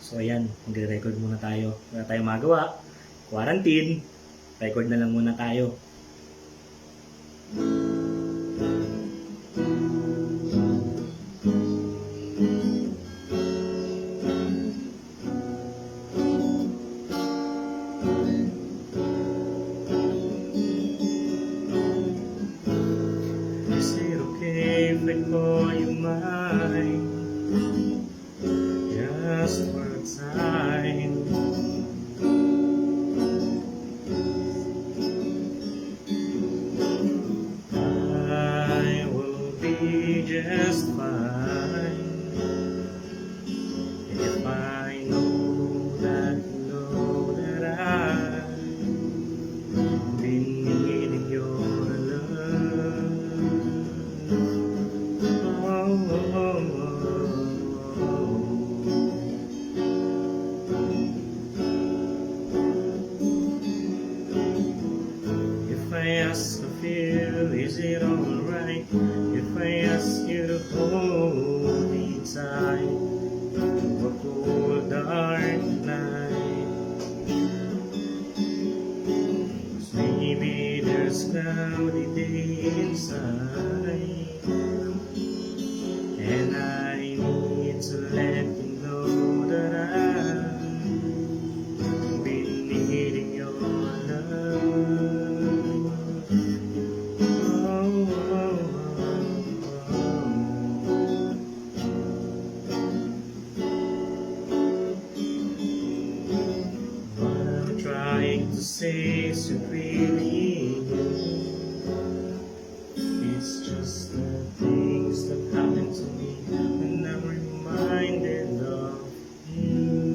So ayan, magre-record muna tayo. Wala tayong magawa. Quarantine. Record na lang muna tayo. Is it okay if I call you mine? Just for a time. I will be just fine if I know that I've been needing your love. If I ask to feel, is it alright if I ask you to hold me tight through a cold dark night? 'Cause maybe there's cloudy day inside, and I need to let you know that I've been needing your love. What I'm trying to say is you really it's just the things that happen to me when I'm reminded of you.